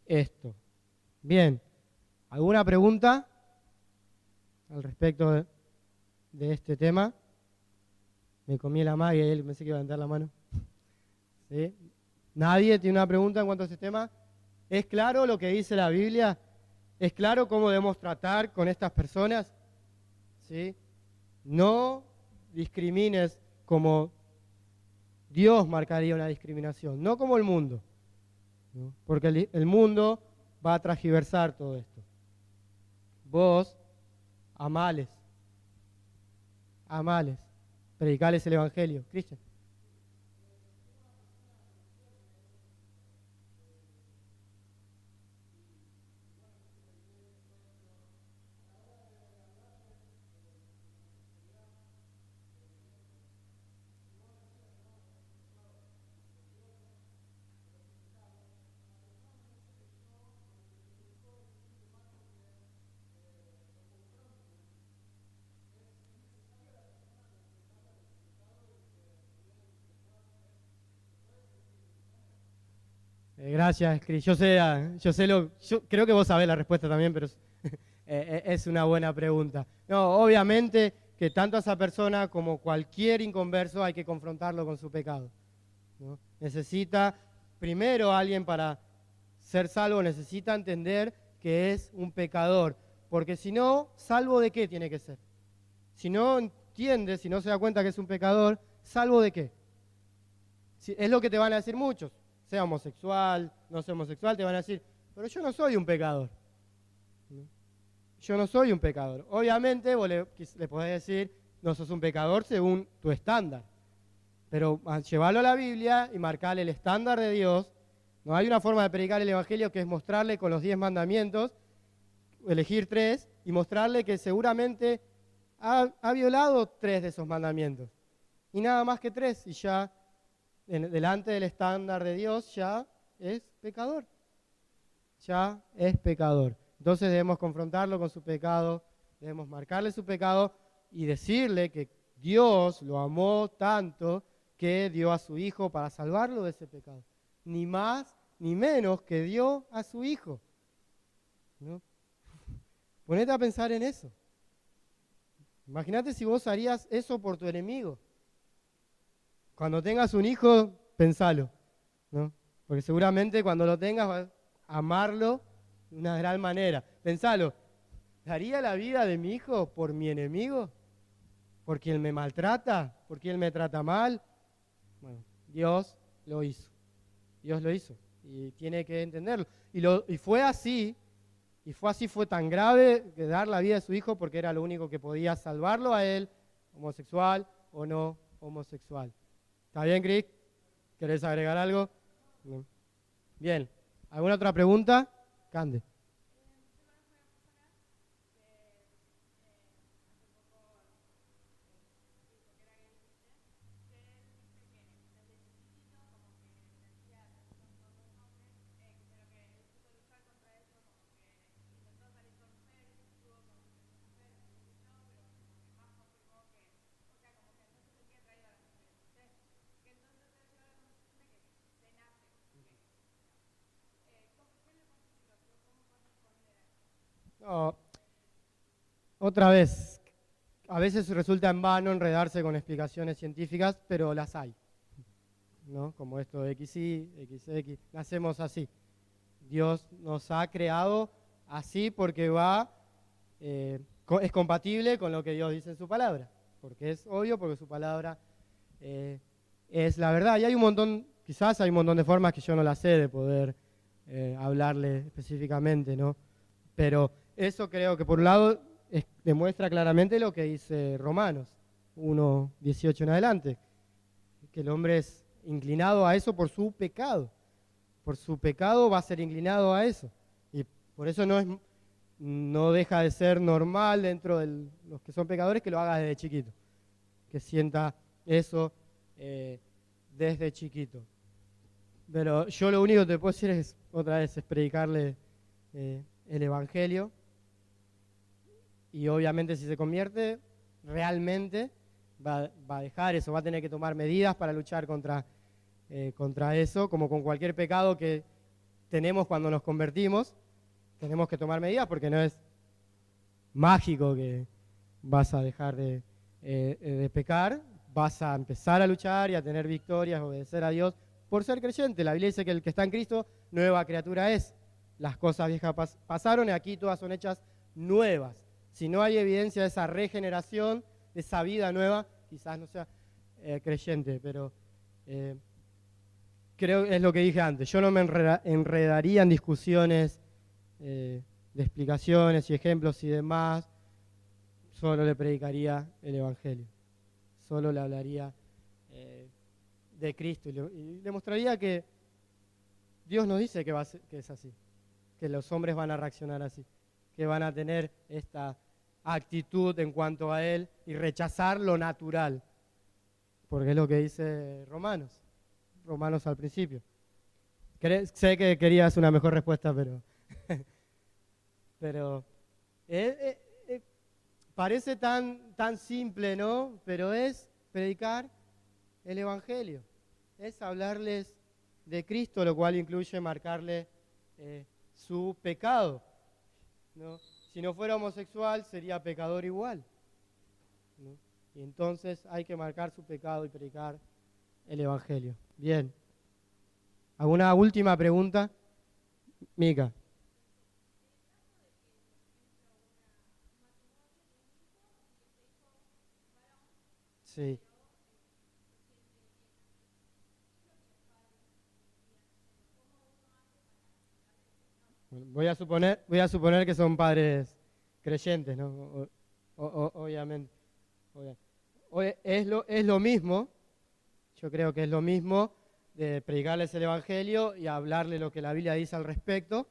esto. Bien, ¿alguna pregunta al respecto de este tema? Me comí la magia y él pensé que iba a levantar la mano. ¿Sí? ¿Nadie tiene una pregunta en cuanto a este tema? ¿Es claro lo que dice la Biblia? ¿Es claro cómo debemos tratar con estas personas? ¿Sí? No discrimines como Dios marcaría una discriminación, no como el mundo, ¿no? Porque el mundo va a transgiversar todo esto. Vos, amales, predicales el Evangelio. Cristian. Gracias, Cris. Yo creo que vos sabés la respuesta también, pero es una buena pregunta. No, obviamente que tanto a esa persona como cualquier inconverso hay que confrontarlo con su pecado, ¿no? Necesita, primero alguien para ser salvo, necesita entender que es un pecador, porque si no, ¿salvo de qué tiene que ser? Si no entiende, si no se da cuenta que es un pecador, ¿salvo de qué? Es lo que te van a decir muchos. Sea homosexual, no sea homosexual, te van a decir, pero yo no soy un pecador. Yo no soy un pecador. Obviamente vos le podés decir, no sos un pecador según tu estándar. Pero llevarlo a la Biblia y marcarle el estándar de Dios. No hay una forma de predicar el Evangelio que es mostrarle con los 10 mandamientos, elegir 3 y mostrarle que seguramente ha violado 3 de esos mandamientos. Y nada más que 3 y ya delante del estándar de Dios ya es pecador. Ya es pecador. Entonces debemos confrontarlo con su pecado, debemos marcarle su pecado y decirle que Dios lo amó tanto que dio a su Hijo para salvarlo de ese pecado. Ni más ni menos que dio a su hijo, ¿no? Ponete a pensar en eso. Imagínate si vos harías eso por tu enemigo. Cuando tengas un hijo, pensalo, ¿no? Porque seguramente cuando lo tengas vas a amarlo de una gran manera. Pensalo, ¿daría la vida de mi hijo por mi enemigo? ¿Por quien me maltrata? ¿Por quien me trata mal? Bueno, Dios lo hizo. Dios lo hizo. Y tiene que entenderlo. Y fue así, fue tan grave que dar la vida de su hijo porque era lo único que podía salvarlo a él, homosexual o no homosexual. ¿Está bien, Chris? ¿Querés agregar algo? No. Bien. ¿Alguna otra pregunta? Cande. No, otra vez, a veces resulta en vano enredarse con explicaciones científicas, pero las hay, ¿no? Como esto de XY, XX, nacemos así. Dios nos ha creado así porque es compatible con lo que Dios dice en su palabra, porque es obvio, porque su palabra es la verdad. Y hay un montón, quizás hay un montón de formas que yo no las sé de poder hablarle específicamente, ¿no? Pero eso creo que por un lado demuestra claramente lo que dice Romanos 1:18 en adelante, que el hombre es inclinado a eso por su pecado. Por su pecado va a ser inclinado a eso. Y por eso no deja de ser normal dentro de los que son pecadores que lo haga desde chiquito, que sienta eso desde chiquito. Pero yo lo único que te puedo decir es, otra vez, es predicarle el Evangelio. Y obviamente si se convierte, realmente va a dejar eso, va a tener que tomar medidas para luchar contra eso, como con cualquier pecado que tenemos cuando nos convertimos. Tenemos que tomar medidas porque no es mágico que vas a dejar de pecar, vas a empezar a luchar y a tener victorias, obedecer a Dios por ser creyente. La Biblia dice que el que está en Cristo, nueva criatura es. Las cosas viejas pasaron y aquí todas son hechas nuevas. Si no hay evidencia de esa regeneración, de esa vida nueva, quizás no sea creyente, pero creo que es lo que dije antes. Yo no me enredaría en discusiones de explicaciones y ejemplos y demás. Solo le predicaría el Evangelio. Solo le hablaría de Cristo y le mostraría que Dios nos dice que es así, que los hombres van a reaccionar así, que van a tener esta actitud en cuanto a Él y rechazar lo natural, porque es lo que dice Romanos al principio. Sé que querías una mejor respuesta, pero parece tan simple, ¿no? Pero es predicar el Evangelio, es hablarles de Cristo, lo cual incluye marcarle su pecado, ¿no? Si no fuera homosexual, sería pecador igual, ¿no? Y entonces hay que marcar su pecado y predicar el Evangelio. Bien. ¿Alguna última pregunta? Mica. Sí. Voy a suponer que son padres creyentes, ¿no? Obviamente. Es lo mismo, yo creo que es lo mismo de predicarles el Evangelio y hablarle lo que la Biblia dice al respecto,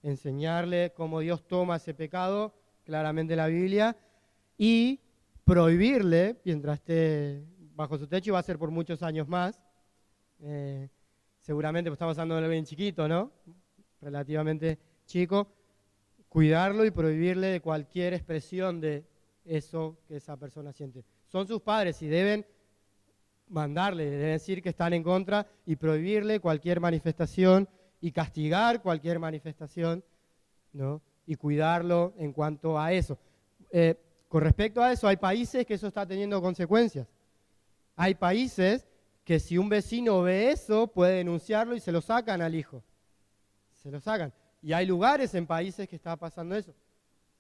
enseñarle cómo Dios toma ese pecado, claramente la Biblia, y prohibirle, mientras esté bajo su techo, y va a ser por muchos años más, seguramente pues estamos hablando de alguien chiquito, ¿no? Relativamente chico, cuidarlo y prohibirle de cualquier expresión de eso que esa persona siente. Son sus padres y deben mandarle, deben decir que están en contra y prohibirle cualquier manifestación y castigar cualquier manifestación, ¿no? Y cuidarlo en cuanto a eso. Con respecto a eso, hay países que eso está teniendo consecuencias. Hay países que si un vecino ve eso, puede denunciarlo y se lo sacan al hijo. Se lo sacan. Y hay lugares en países que está pasando eso.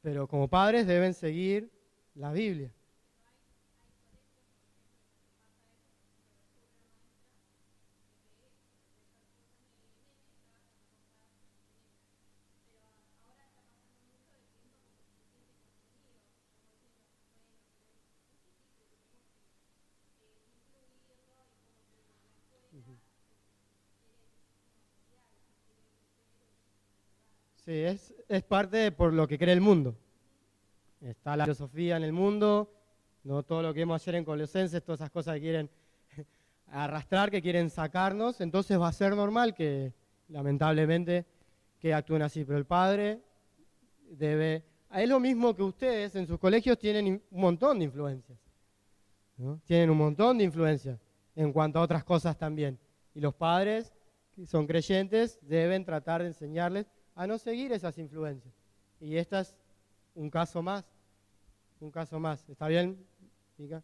Pero como padres deben seguir la Biblia. Sí, es parte de por lo que cree el mundo. Está la filosofía en el mundo, no todo lo que vimos ayer en Colosenses, todas esas cosas que quieren arrastrar, que quieren sacarnos, entonces va a ser normal que, lamentablemente, que actúen así. Pero el padre debe... Es lo mismo que ustedes en sus colegios tienen un montón de influencias, ¿no? Tienen un montón de influencias en cuanto a otras cosas también. Y los padres, que son creyentes, deben tratar de enseñarles a no seguir esas influencias. Y esta es un caso más. ¿Está bien, Mica?